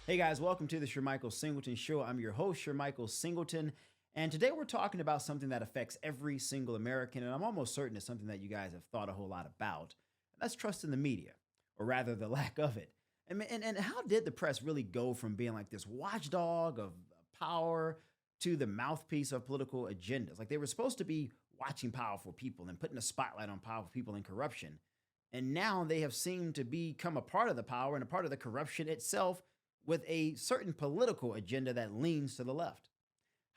Hey guys, welcome to the Shermichael Singleton Show. I'm your host, Shermichael Singleton, and today we're talking about something that affects every single American, and I'm almost certain it's something that you guys have thought a whole lot about. And that's trust in the media, or rather the lack of it. And how did the press really go from being like this watchdog of power to the mouthpiece of political agendas? Like they were supposed to be watching powerful people and putting a spotlight on powerful people in corruption. And now they have seemed to become a part of the power and a part of the corruption itself with a certain political agenda that leans to the left.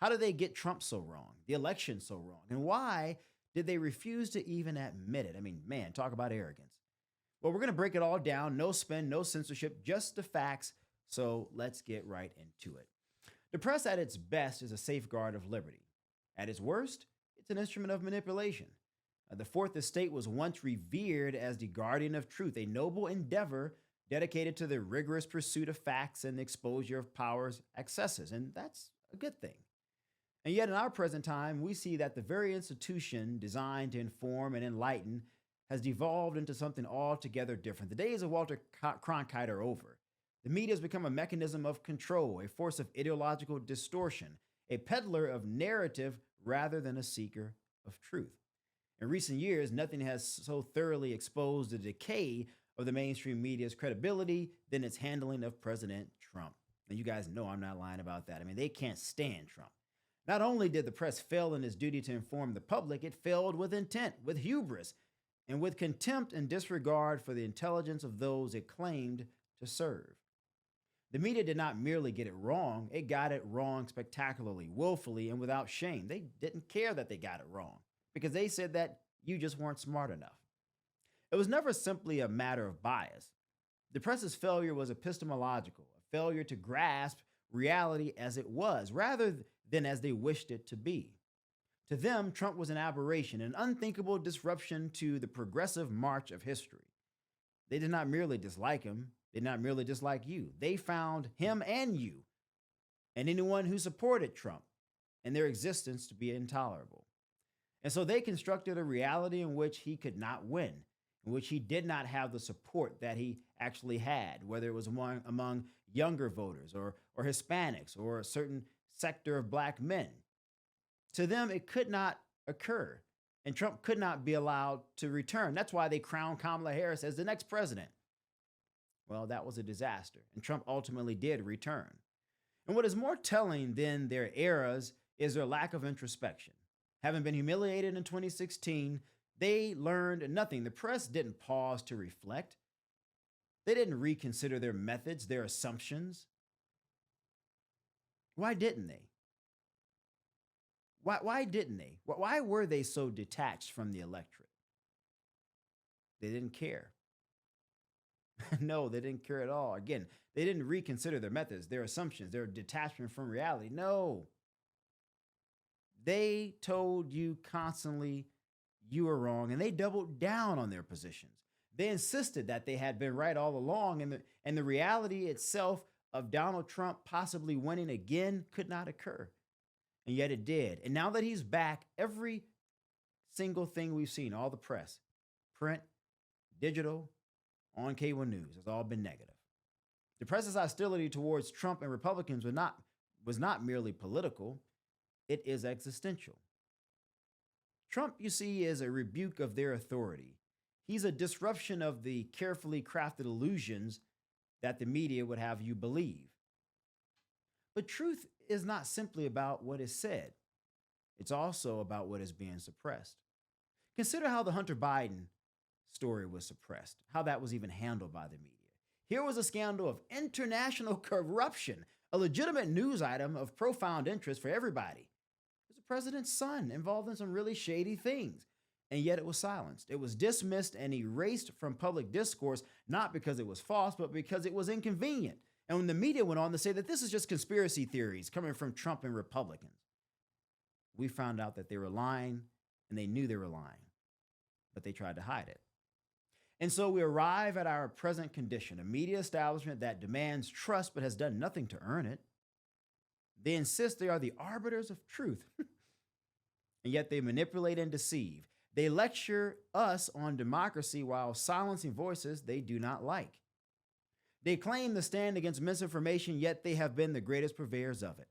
How did they get Trump so wrong, the election so wrong? And why did they refuse to even admit it? I mean, man, talk about arrogance. Well, we're going to break it all down. No spin, no censorship, just the facts. So let's get right into it. The press at its best is a safeguard of liberty. At its worst, it's an instrument of manipulation. The Fourth Estate was once revered as the guardian of truth, a noble endeavor dedicated to the rigorous pursuit of facts and the exposure of power's excesses. And that's a good thing. And yet, in our present time, we see that the very institution designed to inform and enlighten has devolved into something altogether different. The days of Walter Cronkite are over. The media has become a mechanism of control, a force of ideological distortion, a peddler of narrative rather than a seeker of truth. In recent years, nothing has so thoroughly exposed the decay of the mainstream media's credibility than its handling of President Trump. And you guys know I'm not lying about that. I mean, they can't stand Trump. Not only did the press fail in its duty to inform the public, it failed with intent, with hubris, and with contempt and disregard for the intelligence of those it claimed to serve. The media did not merely get it wrong, it got it wrong spectacularly, willfully, and without shame. They didn't care that they got it wrong because they said that you just weren't smart enough. It was never simply a matter of bias. The press's failure was epistemological, a failure to grasp reality as it was, rather than as they wished it to be. To them, Trump was an aberration, an unthinkable disruption to the progressive march of history. They did not merely dislike him, they did not merely dislike you. They found him and you, and anyone who supported Trump, and their existence to be intolerable. And so they constructed a reality in which he could not win, in which he did not have the support that he actually had, whether it was among younger voters or Hispanics or a certain sector of black men. To them, it could not occur, and Trump could not be allowed to return. That's why they crowned Kamala Harris as the next president. Well, that was a disaster, and Trump ultimately did return. And what is more telling than their eras is their lack of introspection. Having been humiliated in 2016, they learned nothing. The press didn't pause to reflect. They didn't reconsider their methods, their assumptions. Why didn't they? Why didn't they? Why were they so detached from the electorate? They didn't care. No, they didn't care at all. Again, they didn't reconsider their methods, their assumptions, their detachment from reality. No. They told you constantly you were wrong, and they doubled down on their positions. They insisted that they had been right all along, and the reality itself of Donald Trump possibly winning again could not occur. And yet it did. And now that he's back, every single thing we've seen, all the press, print, digital, on cable news, has all been negative. The press's hostility towards Trump and Republicans was not merely political, it is existential. Trump, you see, is a rebuke of their authority. He's a disruption of the carefully crafted illusions that the media would have you believe. But truth is not simply about what is said. It's also about what is being suppressed. Consider how the Hunter Biden story was suppressed, how that was even handled by the media. Here was a scandal of international corruption, a legitimate news item of profound interest for everybody. It was the president's son involved in some really shady things, and yet it was silenced. It was dismissed and erased from public discourse, not because it was false, but because it was inconvenient. And when the media went on to say that this is just conspiracy theories coming from Trump and Republicans, we found out that they were lying, and they knew they were lying, but they tried to hide it. And so we arrive at our present condition, a media establishment that demands trust but has done nothing to earn it. They insist they are the arbiters of truth, and yet they manipulate and deceive. They lecture us on democracy while silencing voices they do not like. They claim to stand against misinformation, yet they have been the greatest purveyors of it.